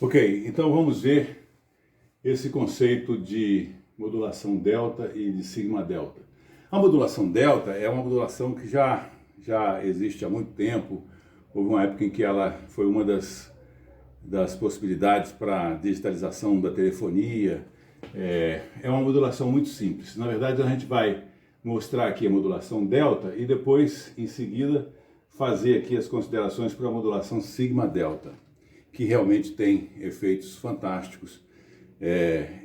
Ok, então vamos ver esse conceito de modulação delta e de sigma delta. A modulação delta é uma modulação que já existe há muito tempo. Houve uma época em que ela foi uma das possibilidades para a digitalização da telefonia. É uma modulação muito simples. Na verdade, a gente vai mostrar aqui a modulação delta e depois, em seguida, fazer aqui as considerações para a modulação sigma delta, que realmente tem efeitos fantásticos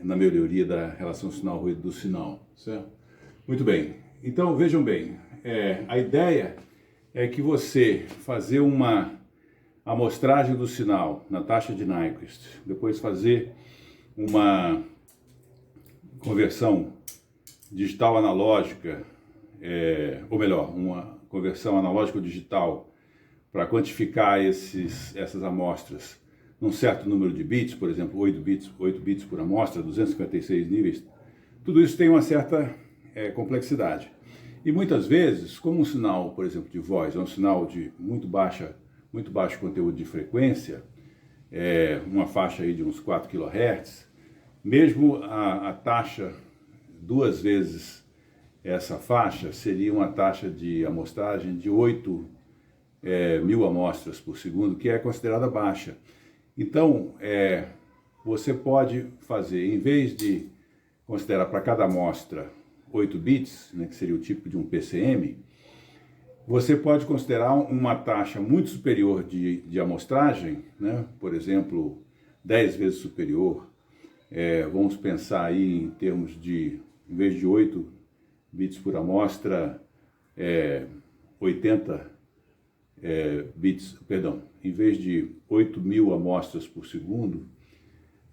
na melhoria da relação sinal-ruído do sinal, certo? Muito bem, então vejam bem, a ideia é que você fazer uma amostragem do sinal na taxa de Nyquist, depois fazer uma conversão digital analógica, ou melhor, uma conversão analógica digital para quantificar essas amostras num certo número de bits, por exemplo, 8 bits por amostra, 256 níveis, tudo isso tem uma certa complexidade. E muitas vezes, como um sinal, por exemplo, de voz, é um sinal de muito baixo conteúdo de frequência, uma faixa aí de uns 4 kHz, mesmo a taxa duas vezes essa faixa seria uma taxa de amostragem de 8.000 amostras por segundo, que é considerada baixa. Então, você pode fazer, em vez de considerar para cada amostra 8 bits, né, que seria o tipo de um PCM, você pode considerar uma taxa muito superior de amostragem, né, por exemplo, 10 vezes superior. Vamos pensar aí em termos de, em vez de 8 bits por amostra, 80 bits, perdão, em vez de 8.000 amostras por segundo,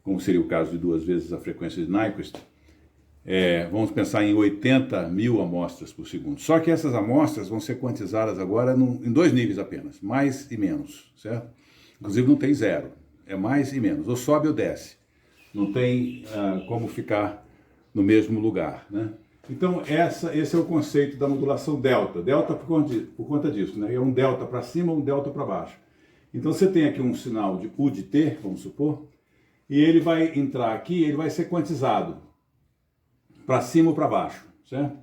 como seria o caso de duas vezes a frequência de Nyquist, vamos pensar em 80.000 amostras por segundo. Só que essas amostras vão ser quantizadas agora em dois níveis apenas, mais e menos, certo? Inclusive não tem zero, é mais e menos, ou sobe ou desce. Não tem como ficar no mesmo lugar, né? Então, esse é o conceito da modulação delta. Delta por conta disso, né? É um delta para cima, um delta para baixo. Então, você tem aqui um sinal de U de T, vamos supor, e ele vai entrar aqui, ele vai ser quantizado para cima ou para baixo, certo?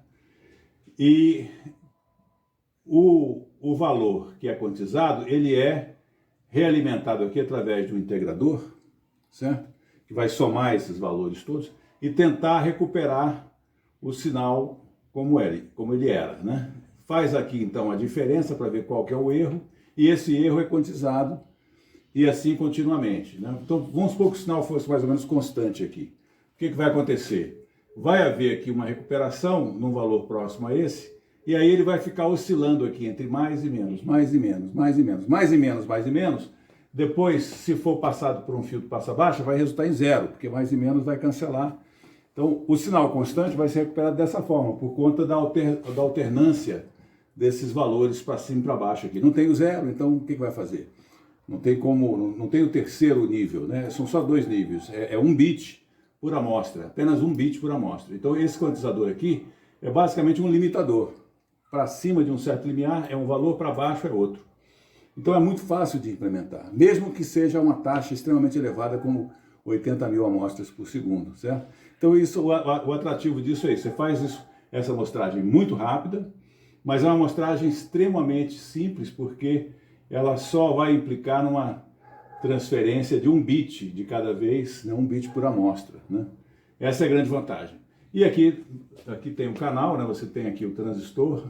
E o valor que é quantizado, ele é realimentado aqui através de um integrador, certo? Que vai somar esses valores todos e tentar recuperar o sinal como ele era, né? Faz aqui então a diferença para ver qual que é o erro, e esse erro é quantizado e assim continuamente, né? Então vamos supor que o sinal fosse mais ou menos constante aqui. O que vai acontecer? Vai haver aqui uma recuperação num valor próximo a esse, e aí ele vai ficar oscilando aqui entre mais e menos, mais e menos, mais e menos, mais e menos, mais e menos. Depois, se for passado por um filtro passa-baixa, vai resultar em zero, porque mais e menos vai cancelar. Então, o sinal constante vai ser recuperado dessa forma, por conta da alternância desses valores para cima e para baixo aqui. Não tem o zero, então o que vai fazer? Não tem como, não tem o terceiro nível, né? São só dois níveis, é um bit por amostra, apenas um bit por amostra. Então, esse quantizador aqui é basicamente um limitador. Para cima de um certo limiar é um valor, para baixo é outro. Então, é muito fácil de implementar, mesmo que seja uma taxa extremamente elevada, como 80.000 amostras por segundo, certo? Então, o atrativo disso é isso. Você faz essa amostragem muito rápida, mas é uma amostragem extremamente simples, porque ela só vai implicar numa transferência de um bit de cada vez, né, um bit por amostra, né? Essa é a grande vantagem. E aqui tem o canal, né? Você tem aqui o transistor,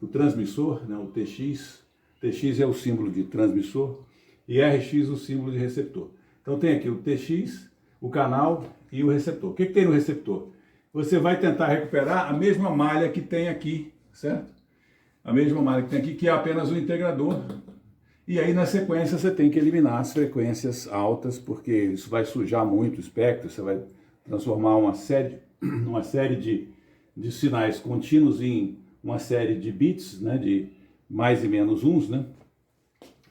o transmissor, né? O TX. TX é o símbolo de transmissor e RX o símbolo de receptor. Então tem aqui o TX, o canal e o receptor. O que tem no receptor? Você vai tentar recuperar a mesma malha que tem aqui, certo? A mesma malha que tem aqui, que é apenas o integrador. E aí, na sequência, você tem que eliminar as frequências altas, porque isso vai sujar muito o espectro, você vai transformar uma série de sinais contínuos em uma série de bits, né, de mais e menos uns, né,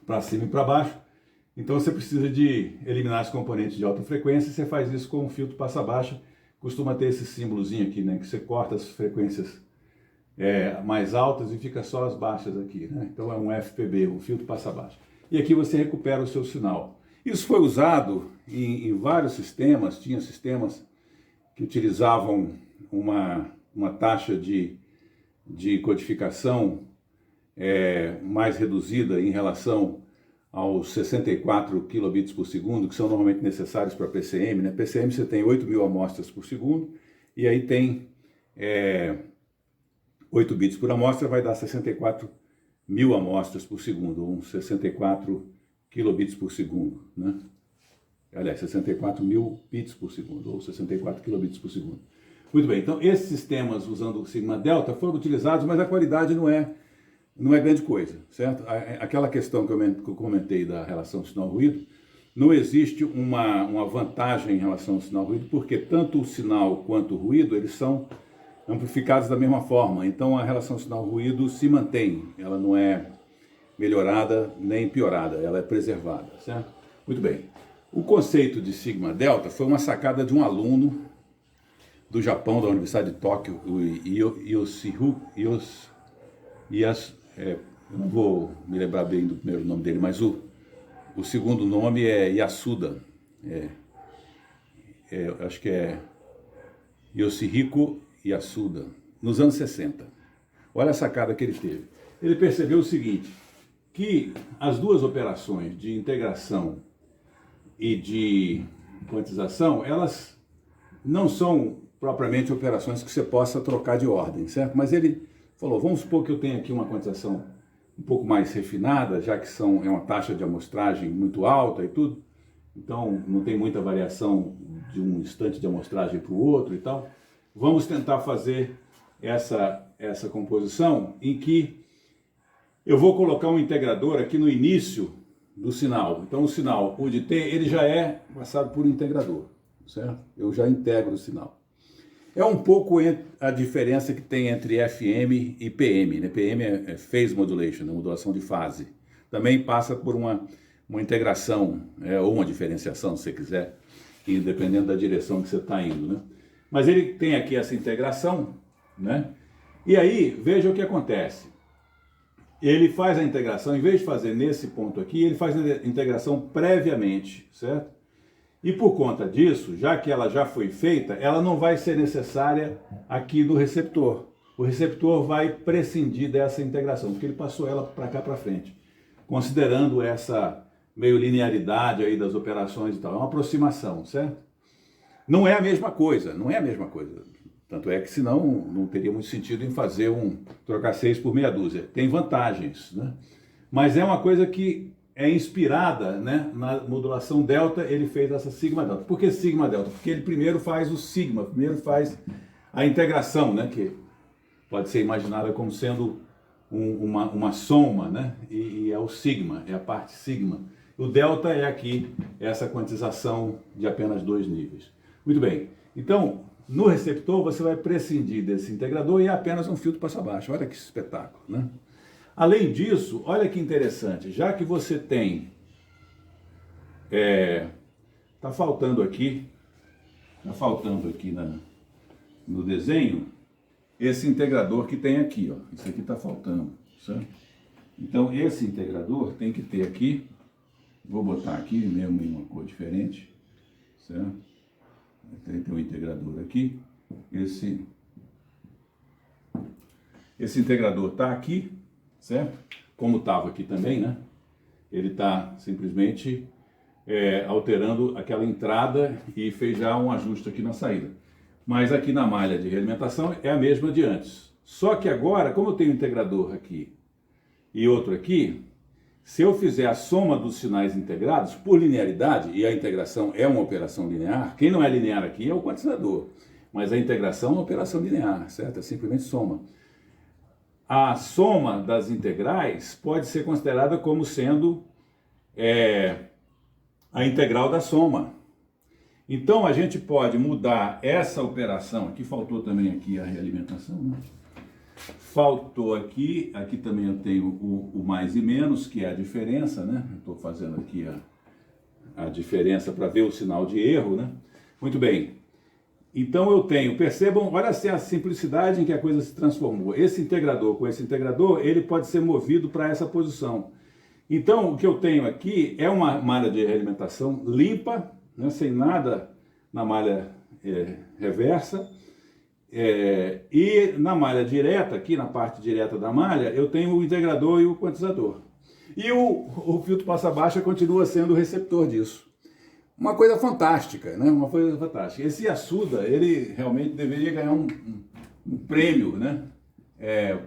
para cima e para baixo. Então você precisa de eliminar os componentes de alta frequência, você faz isso com um filtro passa-baixa, costuma ter esse símbolozinho aqui, né, que você corta as frequências mais altas e fica só as baixas aqui, né? Então é um FPB, um filtro passa-baixa. E aqui você recupera o seu sinal. Isso foi usado em vários sistemas, tinha sistemas que utilizavam uma taxa de codificação mais reduzida em relação aos 64 kilobits por segundo, que são normalmente necessários para PCM. Né? PCM você tem 8.000 amostras por segundo, e aí tem 8 bits por amostra, vai dar 64.000 amostras por segundo, ou 64 kilobits por segundo. Né? Aliás, 64.000 bits por segundo, ou 64 kilobits por segundo. Muito bem, então esses sistemas usando o sigma delta foram utilizados, mas a qualidade não é grande coisa, certo? Aquela questão que eu comentei da relação sinal-ruído, não existe uma vantagem em relação ao sinal-ruído, porque tanto o sinal quanto o ruído, eles são amplificados da mesma forma. Então a relação sinal-ruído se mantém, ela não é melhorada nem piorada, ela é preservada, certo? Muito bem. O conceito de sigma delta foi uma sacada de um aluno do Japão, da Universidade de Tóquio, o eu não vou me lembrar bem do primeiro nome dele, mas o segundo nome é Yasuda. Acho que é Yoshihiko Yasuda, nos anos 60. Olha a sacada que ele teve. Ele percebeu o seguinte, que as duas operações de integração e de quantização, elas não são propriamente operações que você possa trocar de ordem, certo? Mas ele falou, vamos supor que eu tenha aqui uma quantização um pouco mais refinada, já que é uma taxa de amostragem muito alta e tudo, então não tem muita variação de um instante de amostragem para o outro e tal. Vamos tentar fazer essa composição em que eu vou colocar um integrador aqui no início do sinal. Então o sinal, o de T, ele já é passado por um integrador, certo? Eu já integro o sinal. É um pouco a diferença que tem entre FM e PM. Né? PM é Phase Modulation, né? Modulação de fase. Também passa por uma integração, ou uma diferenciação, se você quiser, dependendo da direção que você está indo. Né? Mas ele tem aqui essa integração, né? E aí, veja o que acontece. Ele faz a integração, em vez de fazer nesse ponto aqui, ele faz a integração previamente, certo? E por conta disso, já que ela já foi feita, ela não vai ser necessária aqui no receptor. O receptor vai prescindir dessa integração, porque ele passou ela para cá para frente, considerando essa meio linearidade aí das operações e tal. É uma aproximação, certo? Não é a mesma coisa, não é a mesma coisa. Tanto é que senão não teria muito sentido em fazer trocar 6 por meia dúzia. Tem vantagens, né? Mas é uma coisa que é inspirada, né, na modulação delta, ele fez essa sigma delta. Por que sigma delta? Porque ele primeiro faz o sigma, primeiro faz a integração, né, que pode ser imaginada como sendo uma soma, né, e é o sigma, é a parte sigma. O delta é aqui essa quantização de apenas 2 níveis. Muito bem, então no receptor você vai prescindir desse integrador e é apenas um filtro passo-baixo. Olha que espetáculo, né? Além disso, olha que interessante, já que você tem, tá faltando aqui no desenho, esse integrador que tem aqui, ó, isso aqui está faltando, certo? Então esse integrador tem que ter aqui, vou botar aqui mesmo em uma cor diferente, certo? Tem um integrador aqui, esse integrador está aqui, certo? Como estava aqui também, né? Ele está simplesmente alterando aquela entrada e fez já um ajuste aqui na saída. Mas aqui na malha de realimentação é a mesma de antes. Só que agora, como eu tenho um integrador aqui e outro aqui, se eu fizer a soma dos sinais integrados por linearidade, e a integração é uma operação linear, quem não é linear aqui é o quantizador, mas a integração é uma operação linear, certo? É simplesmente soma. A soma das integrais pode ser considerada como sendo a integral da soma. Então a gente pode mudar essa operação, aqui faltou também aqui a realimentação, né? Faltou aqui também eu tenho o mais e menos, que é a diferença, né? Estou fazendo aqui a diferença para ver o sinal de erro, né? Muito bem. Então eu tenho, percebam, olha assim a simplicidade em que a coisa se transformou. Esse integrador com esse integrador, ele pode ser movido para essa posição. Então, o que eu tenho aqui é uma malha de realimentação limpa, né, sem nada na malha reversa, e na malha direta, aqui na parte direta da malha, eu tenho o integrador e o quantizador. E o filtro passa-baixa continua sendo o receptor disso. Uma coisa fantástica, né? Uma coisa fantástica. Esse Yasuda, ele realmente deveria ganhar um prêmio, né?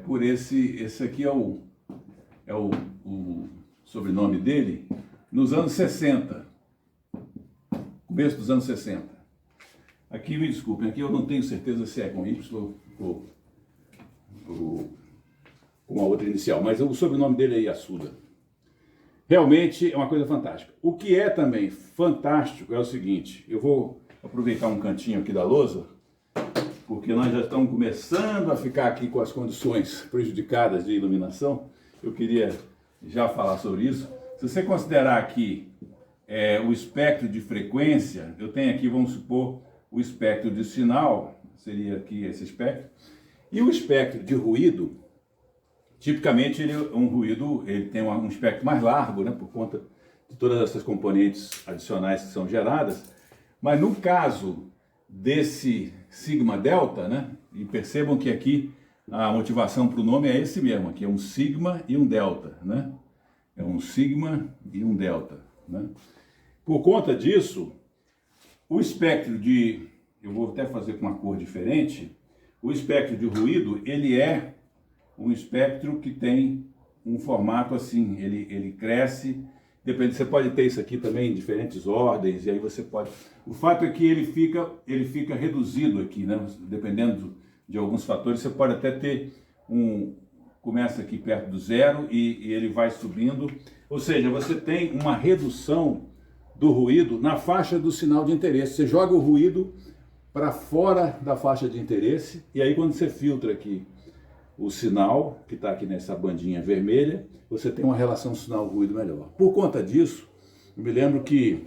Por esse aqui é o sobrenome dele, nos anos 60, começo dos anos 60. Aqui, me desculpem, aqui eu não tenho certeza se é com Y ou com a outra inicial, mas o sobrenome dele é Yasuda. Realmente é uma coisa fantástica. O que é também fantástico é o seguinte, eu vou aproveitar um cantinho aqui da lousa, porque nós já estamos começando a ficar aqui com as condições prejudicadas de iluminação. Eu queria já falar sobre isso. Se você considerar aqui o espectro de frequência, eu tenho aqui, vamos supor, o espectro de sinal, seria aqui esse espectro, e o espectro de ruído, tipicamente ele tem um espectro mais largo, né, por conta de todas essas componentes adicionais que são geradas, mas no caso desse sigma delta, né, e percebam que aqui a motivação para o nome é esse mesmo, aqui é um sigma e um delta, né, é um sigma e um delta, né. Por conta disso, o espectro eu vou até fazer com uma cor diferente, o espectro de ruído, ele é um espectro que tem um formato assim, ele cresce, depende, você pode ter isso aqui também em diferentes ordens, e aí você pode... O fato é que ele fica reduzido aqui, né? Dependendo de alguns fatores, você pode até ter começa aqui perto do zero e ele vai subindo, ou seja, você tem uma redução do ruído na faixa do sinal de interesse. Você joga o ruído para fora da faixa de interesse, e aí quando você filtra aqui o sinal, que está aqui nessa bandinha vermelha, você tem uma relação sinal-ruído melhor. Por conta disso, eu me lembro que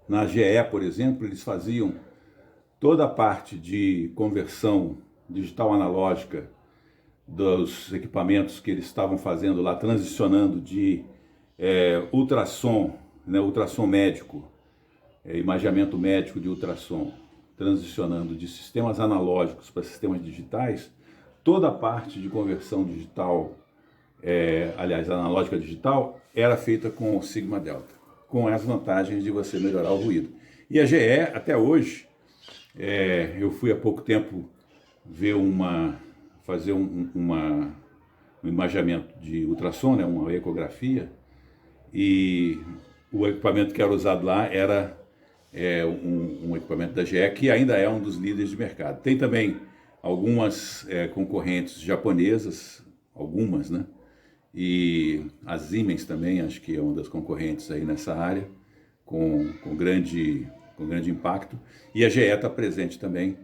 na GE, por exemplo, eles faziam toda a parte de conversão digital analógica dos equipamentos que eles estavam fazendo lá, transicionando de ultrassom, né, ultrassom médico, imageamento médico de ultrassom, transicionando de sistemas analógicos para sistemas digitais. Toda a parte de conversão digital, aliás, analógica digital, era feita com o sigma delta, com as vantagens de você melhorar o ruído. E a GE, até hoje, eu fui há pouco tempo ver fazer um imageamento de ultrassom, né, uma ecografia, e o equipamento que era usado lá era um equipamento da GE, que ainda é um dos líderes de mercado. Tem também algumas concorrentes japonesas, algumas, né? E a Siemens também, acho que é uma das concorrentes aí nessa área, com grande impacto. E a GE está presente também.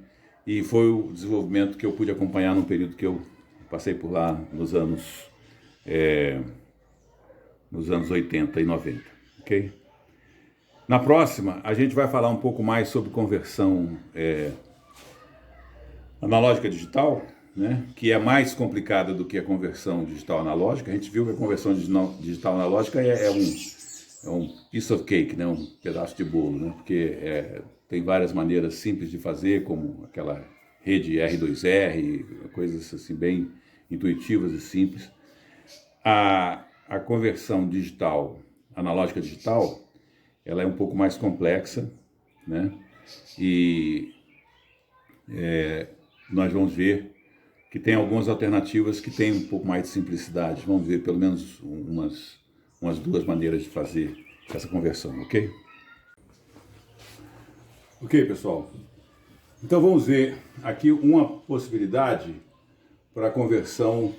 E foi o desenvolvimento que eu pude acompanhar num período que eu passei por lá nos anos 80 e 90, ok? Na próxima, a gente vai falar um pouco mais sobre conversão analógica digital, né, que é mais complicada do que a conversão digital analógica. A gente viu que a conversão digital analógica é um piece of cake, né, um pedaço de bolo, né, porque tem várias maneiras simples de fazer, como aquela rede R2R, coisas assim bem intuitivas e simples. A conversão digital, analógica digital, ela é um pouco mais complexa, né, e nós vamos ver que tem algumas alternativas que têm um pouco mais de simplicidade. Vamos ver pelo menos umas duas maneiras de fazer essa conversão, ok? Ok, pessoal. Então vamos ver aqui uma possibilidade para a conversão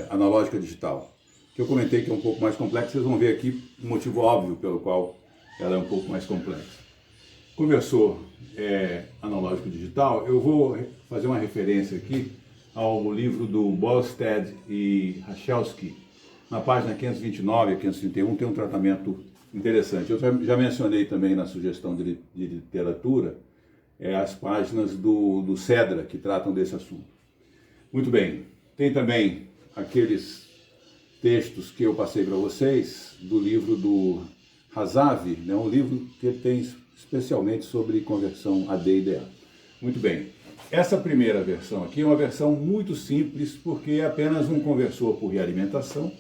analógica digital, que eu comentei que é um pouco mais complexa. Vocês vão ver aqui o motivo óbvio pelo qual ela é um pouco mais complexa. Conversor analógico digital, eu vou fazer uma referência aqui ao livro do Bolstad e Rachelsky. Na página 529 e 531 tem um tratamento interessante. Eu já mencionei também na sugestão de literatura as páginas do Cedra, que tratam desse assunto. Muito bem, tem também aqueles textos que eu passei para vocês do livro do Hazavi, né, um livro que ele tem especialmente sobre conversão AD e DA. Muito bem, essa primeira versão aqui é uma versão muito simples, porque é apenas um conversor por realimentação,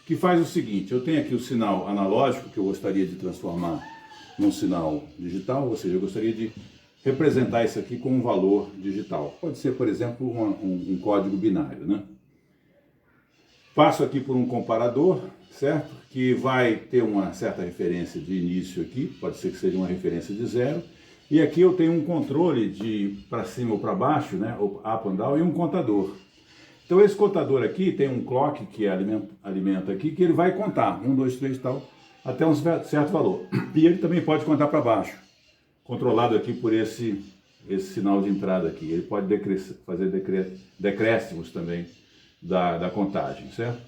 que faz o seguinte: eu tenho aqui o sinal analógico, que eu gostaria de transformar num sinal digital, ou seja, eu gostaria de representar isso aqui com um valor digital. Pode ser, por exemplo, um código binário, né? Passo aqui por um comparador, certo? Que vai ter uma certa referência de início aqui, pode ser que seja uma referência de 0. E aqui eu tenho um controle de para cima ou para baixo, né? Up and down, e um contador. Então esse contador aqui tem um clock que alimenta aqui, que ele vai contar, 1, 2, 3 tal, até um certo valor. E ele também pode contar para baixo, controlado aqui por esse sinal de entrada aqui. Ele pode fazer decréscimos também da contagem, certo?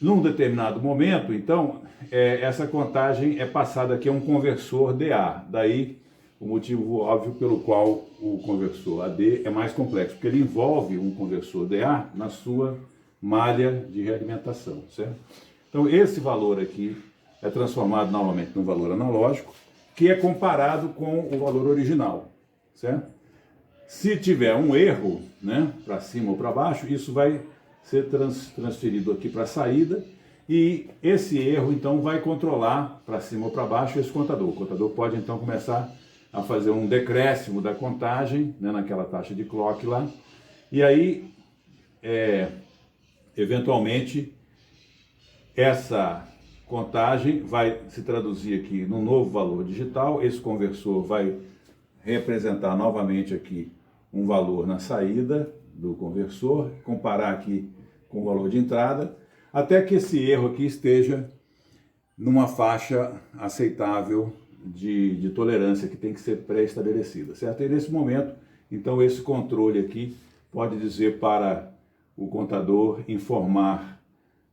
Num determinado momento, então, essa contagem é passada aqui a um conversor DA. Daí o motivo óbvio pelo qual o conversor AD é mais complexo, porque ele envolve um conversor DA na sua malha de realimentação, certo? Então esse valor aqui é transformado novamente num valor analógico, que é comparado com o valor original, certo? Se tiver um erro, né, para cima ou para baixo, isso vai ser transferido aqui para a saída, e esse erro então vai controlar para cima ou para baixo esse contador. O contador pode então começar a fazer um decréscimo da contagem, né, naquela taxa de clock lá, e aí eventualmente essa contagem vai se traduzir aqui num novo valor digital. Esse conversor vai representar novamente aqui um valor na saída do conversor, comparar aqui com o valor de entrada, até que esse erro aqui esteja numa faixa aceitável de tolerância que tem que ser pré-estabelecida, certo? E nesse momento, então, esse controle aqui pode dizer para o contador informar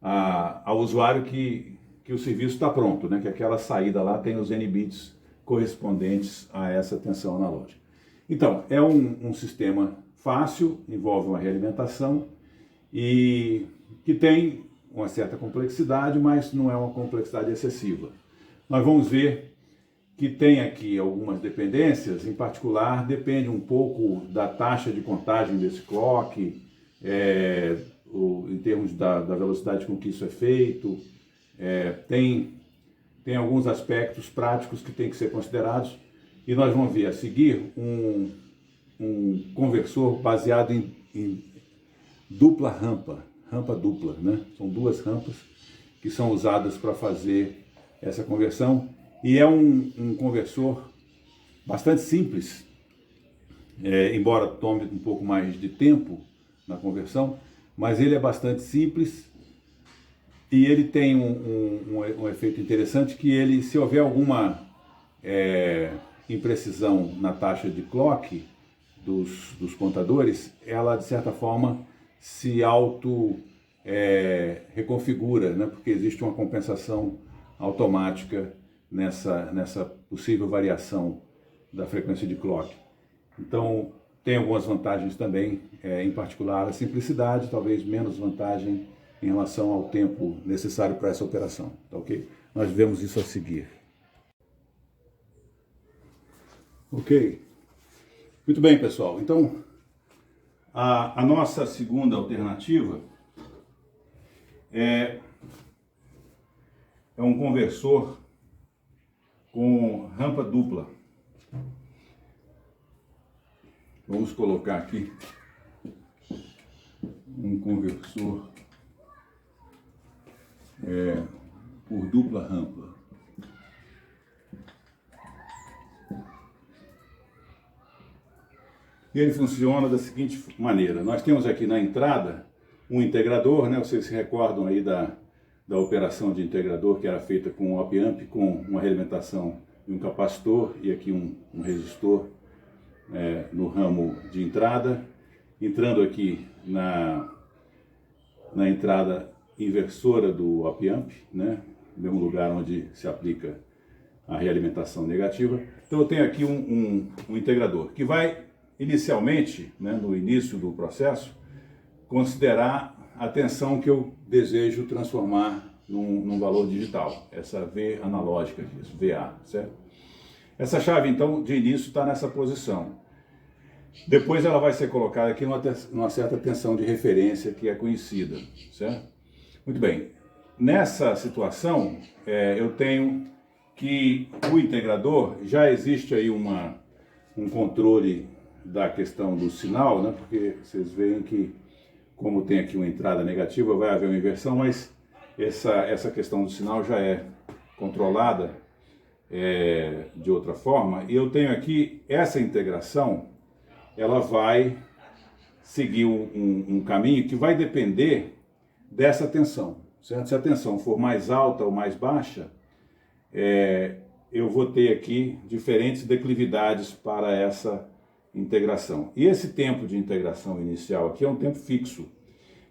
ao usuário que o serviço está pronto, né? Que aquela saída lá tem os N bits correspondentes a essa tensão analógica. Então, é um sistema fácil, envolve uma realimentação e que tem uma certa complexidade, mas não é uma complexidade excessiva. Nós vamos ver que tem aqui algumas dependências, em particular depende um pouco da taxa de contagem desse clock, em termos da velocidade com que isso é feito, tem alguns aspectos práticos que têm que ser considerados, e nós vamos ver a seguir um conversor baseado em dupla rampa dupla, né? São duas rampas que são usadas para fazer essa conversão, e é um conversor bastante simples, embora tome um pouco mais de tempo na conversão, mas ele é bastante simples e ele tem um efeito interessante, que ele, se houver alguma imprecisão na taxa de clock dos contadores, ela de certa forma se reconfigura, né? Porque existe uma compensação automática nessa possível variação da frequência de clock. Então tem algumas vantagens também, em particular a simplicidade, talvez menos vantagem em relação ao tempo necessário para essa operação, tá ok? Nós vemos isso a seguir. Ok? Muito bem, pessoal. Então, a nossa segunda alternativa é um conversor com rampa dupla. Vamos colocar aqui um conversor por dupla rampa. E ele funciona da seguinte maneira: nós temos aqui na entrada um integrador, né? Vocês se recordam aí da operação de integrador que era feita com o op-amp, com uma realimentação de um capacitor e aqui um resistor no ramo de entrada, entrando aqui na entrada inversora do op-amp, né? No mesmo lugar onde se aplica a realimentação negativa. Então eu tenho aqui um integrador que vai inicialmente, né, no início do processo, considerar a tensão que eu desejo transformar num valor digital, essa V analógica disso, VA, certo? Essa chave, então, de início está nessa posição. Depois ela vai ser colocada aqui numa certa tensão de referência que é conhecida, certo? Muito bem. Nessa situação, eu tenho que o integrador, já existe aí um controle da questão do sinal, né? Porque vocês veem que, como tem aqui uma entrada negativa, vai haver uma inversão, mas essa questão do sinal já é controlada de outra forma. E eu tenho aqui essa integração, ela vai seguir um caminho que vai depender dessa tensão, certo? Se a tensão for mais alta ou mais baixa, eu vou ter aqui diferentes declividades para essa integração. E esse tempo de integração inicial aqui é um tempo fixo,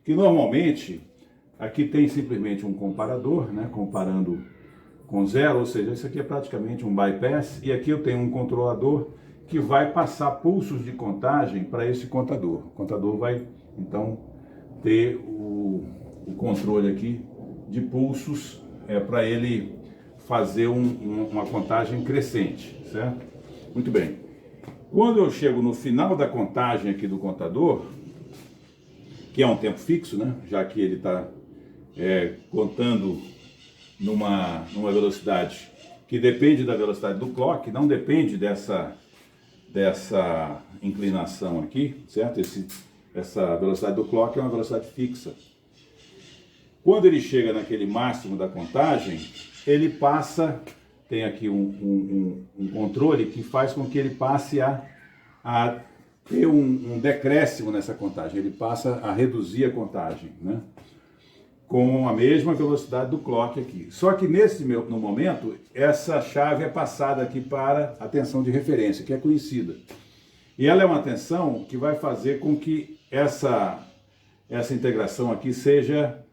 que normalmente aqui tem simplesmente um comparador, né, comparando com zero, ou seja, isso aqui é praticamente um bypass, e aqui eu tenho um controlador que vai passar pulsos de contagem para esse contador. O contador vai, então, ter o controle aqui de pulsos para ele fazer uma contagem crescente, certo? Muito bem. Quando eu chego no final da contagem aqui do contador, que é um tempo fixo, né? Já que ele está contando numa velocidade que depende da velocidade do clock, não depende dessa inclinação aqui, certo? Essa velocidade do clock é uma velocidade fixa. Quando ele chega naquele máximo da contagem, ele passa, tem aqui um controle que faz com que ele passe a ter um decréscimo nessa contagem, ele passa a reduzir a contagem, né? Com a mesma velocidade do clock aqui. Só que no momento, essa chave é passada aqui para a tensão de referência, que é conhecida. E ela é uma tensão que vai fazer com que essa integração aqui seja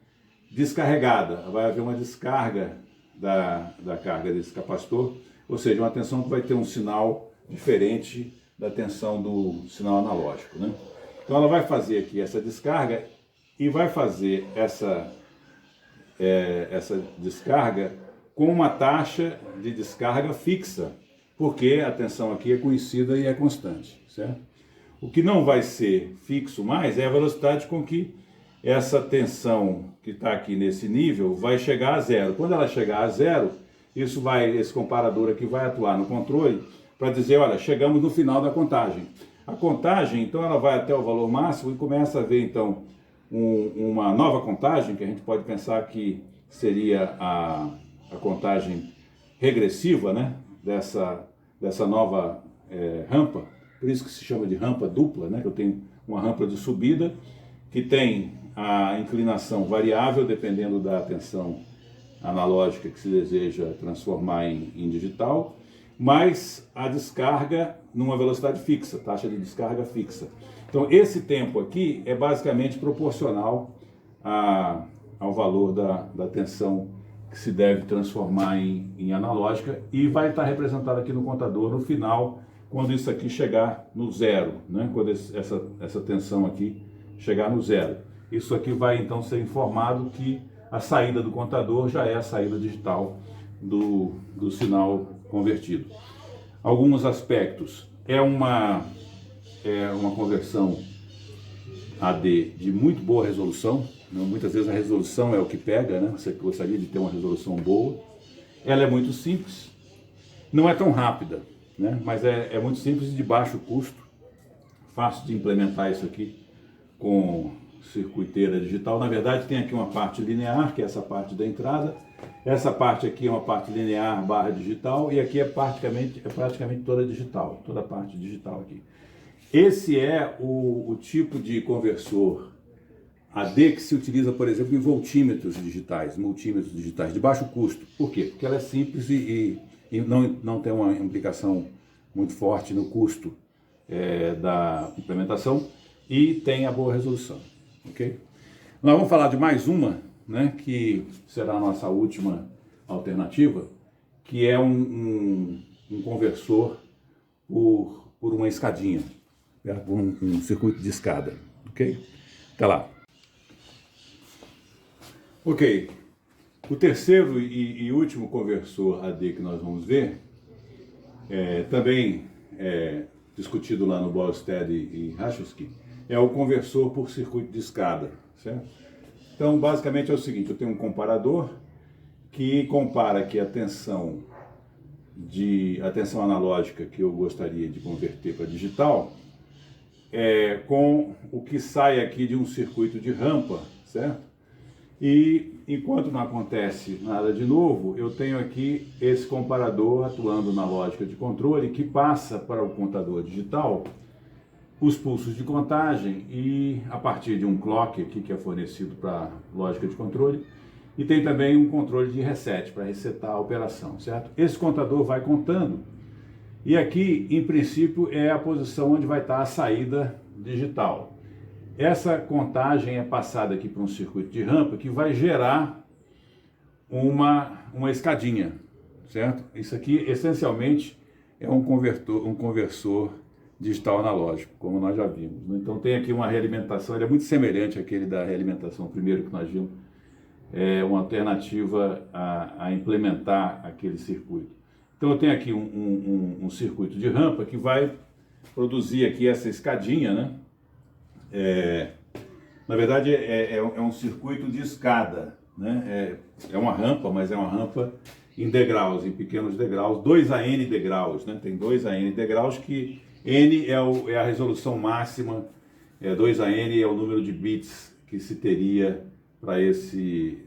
descarregada. Vai haver uma descarga da carga desse capacitor, ou seja, uma tensão que vai ter um sinal diferente da tensão do sinal analógico, né? Então ela vai fazer aqui essa descarga e vai fazer essa descarga com uma taxa de descarga fixa, porque a tensão aqui é conhecida e é constante, certo? O que não vai ser fixo mais é a velocidade com que essa tensão que está aqui nesse nível vai chegar a zero. Quando ela chegar a zero, esse comparador aqui vai atuar no controle para dizer, olha, chegamos no final da contagem. A contagem, então, ela vai até o valor máximo e começa a ver, então, uma nova contagem, que a gente pode pensar que seria a contagem regressiva, né, dessa nova rampa, por isso que se chama de rampa dupla, né, que eu tenho uma rampa de subida, que tem a inclinação variável, dependendo da tensão analógica que se deseja transformar em digital, mais a descarga numa velocidade fixa, taxa de descarga fixa. Então, esse tempo aqui é basicamente proporcional ao valor da tensão que se deve transformar em analógica e vai estar representado aqui no contador no final, quando isso aqui chegar no zero, né? Quando essa tensão aqui chegar no zero. Isso aqui vai então ser informado que a saída do contador já é a saída digital do sinal convertido. Alguns aspectos. É uma conversão AD de muito boa resolução, né? Muitas vezes a resolução é o que pega, né? Você gostaria de ter uma resolução boa. Ela é muito simples, não é tão rápida, né? Mas é muito simples e de baixo custo, fácil de implementar isso aqui com circuiteira digital. Na verdade, tem aqui uma parte linear, que é essa parte da entrada. Essa parte aqui é uma parte linear barra digital, e aqui é praticamente toda digital, toda a parte digital aqui. Esse é o tipo de conversor AD que se utiliza, por exemplo, em multímetros digitais, de baixo custo. Por quê? Porque ela é simples e não tem uma implicação muito forte no custo da implementação e tem a boa resolução. Ok? Nós vamos falar de mais uma, né, que será a nossa última alternativa, que é um conversor por uma escadinha, por um circuito de escada. Ok? Até lá. Ok, o terceiro e último conversor AD que nós vamos ver, também discutido lá no Bollestad e Rachowski, é o conversor por circuito de escada, certo? Então, basicamente é o seguinte, eu tenho um comparador que compara aqui a tensão analógica que eu gostaria de converter para digital, com o que sai aqui de um circuito de rampa, certo? E enquanto não acontece nada de novo, eu tenho aqui esse comparador atuando na lógica de controle que passa para o contador digital os pulsos de contagem e a partir de um clock aqui que é fornecido para a lógica de controle, e tem também um controle de reset para resetar a operação, certo? Esse contador vai contando e aqui, em princípio, é a posição onde vai estar a saída digital. Essa contagem é passada aqui para um circuito de rampa que vai gerar uma escadinha, certo? Isso aqui, essencialmente, é um conversor digital analógico, como nós já vimos. Então tem aqui uma realimentação, ele é muito semelhante àquele da realimentação primeiro que nós vimos, é uma alternativa a implementar aquele circuito. Então eu tenho aqui um circuito de rampa que vai produzir aqui essa escadinha, né? Na verdade é um circuito de escada, né? É uma rampa, mas é uma rampa em degraus, em pequenos degraus, 2 a n degraus, né? Tem 2 a n degraus que n é a resolução máxima, 2 a n é o número de bits que se teria para esse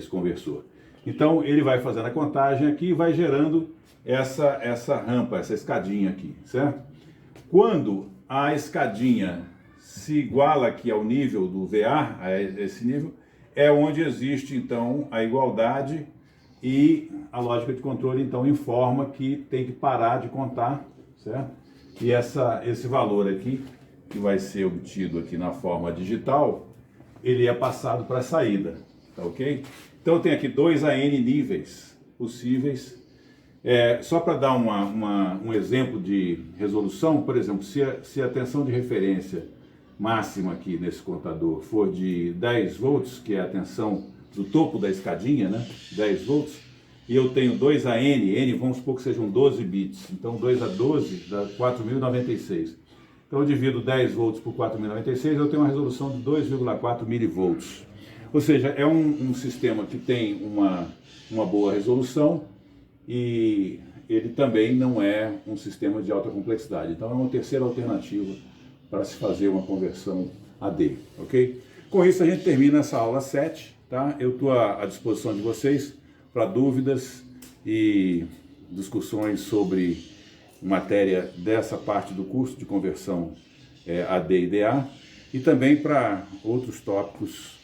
conversor. Então ele vai fazendo a contagem aqui e vai gerando essa rampa, essa escadinha aqui, certo? Quando a escadinha se iguala aqui ao nível do VA, a esse nível, é onde existe então a igualdade e a lógica de controle então informa que tem que parar de contar, certo? E esse valor aqui, que vai ser obtido aqui na forma digital, ele é passado para a saída, tá ok? Então tem aqui 2 a n níveis possíveis. Só para dar um exemplo de resolução, por exemplo, se a tensão de referência máxima aqui nesse contador for de 10 volts, que é a tensão do topo da escadinha, né? 10 volts, e eu tenho 2 a n, vamos supor que sejam 12 bits, então 2 a 12 dá 4096. Então eu divido 10 volts por 4096, eu tenho uma resolução de 2,4 milivolts. Ou seja, é um sistema que tem uma boa resolução e ele também não é um sistema de alta complexidade. Então é uma terceira alternativa para se fazer uma conversão AD, ok? Com isso a gente termina essa aula 7, tá? Eu estou à disposição de vocês para dúvidas e discussões sobre matéria dessa parte do curso de conversão AD e DA, e também para outros tópicos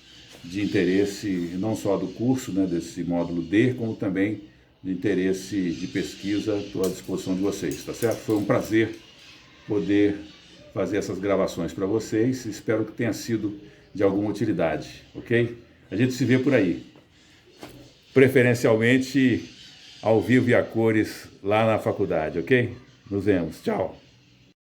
de interesse, não só do curso, né, desse módulo D, como também de interesse de pesquisa. Estou à disposição de vocês, tá certo? Foi um prazer poder fazer essas gravações para vocês, espero que tenha sido de alguma utilidade, ok? A gente se vê por aí, preferencialmente ao vivo e a cores lá na faculdade, ok? Nos vemos, tchau!